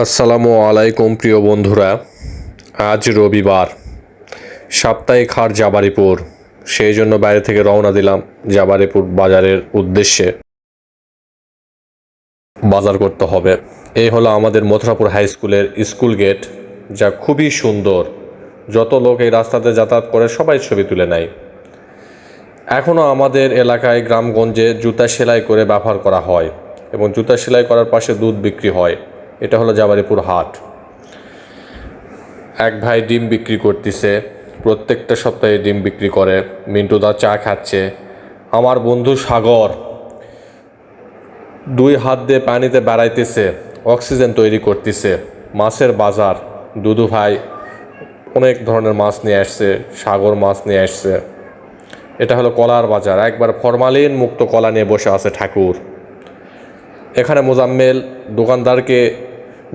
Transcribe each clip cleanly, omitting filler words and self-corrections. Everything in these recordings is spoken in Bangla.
আসসালামু আলাইকুম প্রিয় বন্ধুরা। আজ রবিবার, সাপ্তাহিক হাট জাবারিপুর। সেই জন্য বাইরে থেকে রওনা দিলাম জাবারিপুর বাজারের উদ্দেশ্যে। বাজার করতে হবে। এই হলো আমাদের মথুরাপুর হাই স্কুলের স্কুল গেট, যা খুবই সুন্দর। যত লোক এই রাস্তাতে যাতায়াত করে সবাই ছবি তুলে নেয়। এখনও আমাদের এলাকায় গ্রামগঞ্জে জুতা সেলাই করে ব্যবহার করা হয় এবং জুতা সেলাই করার পাশে দুধ বিক্রি হয়। এটা হলো জাবারিপুর হাট। এক ভাই ডিম বিক্রি করতেছে, প্রত্যেকটা সপ্তাহে ডিম বিক্রি করে। মিন্টুদা চা খাচ্ছে। আমার বন্ধু সাগর 2 হাত দিয়ে পানিতে বেড়াইতেছে, অক্সিজেন তৈরি করতেছে। মাছের বাজার, দুদু ভাই অনেক ধরনের মাছ নিয়ে আসছে, সাগর মাছ নিয়ে আসছে। এটা হলো কলার বাজার, একবার ফরমালিন মুক্ত কলা নিয়ে বসে আছে ঠাকুর। এখানে মোজাম্মেল দোকানদারকে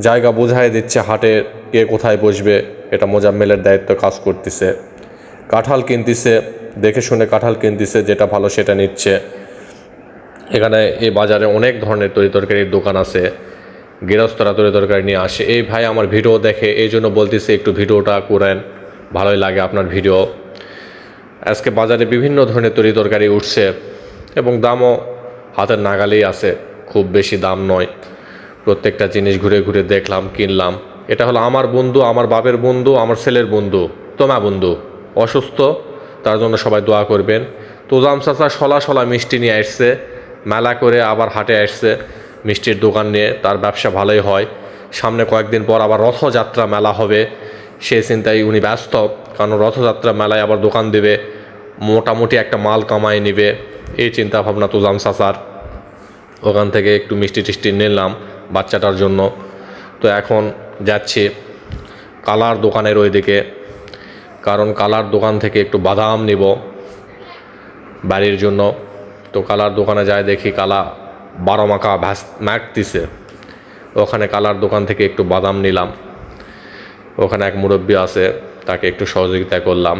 জায়গা বোঝাই দিচ্ছে হাটে কে কোথায় বসবে। এটা মোজাম্মেলের দায়িত্ব কাজ করতেছে। কাঁঠাল কিনতেছে, দেখে শুনে কাঁঠাল কিনতেছে, যেটা ভালো সেটা নিচ্ছে। এখানে এই বাজারে অনেক ধরনের তরিতরকারির দোকান আছে, গৃহস্থরা তরিতরকারি নিয়ে আসে। এই ভাই আমার ভিডিও দেখে, এই জন্য বলতেছে একটু ভিডিওটা করেন, ভালোই লাগে আপনার ভিডিও। আজকে বাজারে বিভিন্ন ধরনের তরিতরকারি উঠছে এবং দামও হাতের নাগালেই আছে, খুব বেশি দাম নয়। প্রত্যেকটা জিনিস ঘুরে ঘুরে দেখলাম, কিনলাম। এটা হলো আমার বন্ধু, আমার বাপের বন্ধু, আমার ছেলের বন্ধু, তোমা বন্ধু। অসুস্থ, তার জন্য সবাই দোয়া করবেন। তোজাম চাচা শলা মিষ্টি নিয়ে আসছে, মেলা করে আবার হাটে আসছে মিষ্টির দোকান নিয়ে। তার ব্যবসা ভালোই হয়। সামনে কয়েকদিন পর আবার রথযাত্রা মেলা হবে, সে চিন্তায় উনি ব্যস্ত, কারণ রথযাত্রা মেলায় আবার দোকান দেবে, মোটামুটি একটা মাল কামাই নিবে, এই চিন্তা ভাবনা তোজাম চাচার। ওখান থেকে একটু মিষ্টি টিষ্টি নিলাম বাচ্চাটার জন্য। তো এখন যাচ্ছি কালার দোকানের ওইদিকে, কারণ কালার দোকান থেকে একটু বাদাম নিব বাড়ির জন্য। তো কালার দোকানে যায় দেখি কালা 12 মাখা মাখতিছে। ওখানে কালার দোকান থেকে একটু বাদাম নিলাম। ওখানে এক মুরব্বি আছে, তাকে একটু সহযোগিতা করলাম।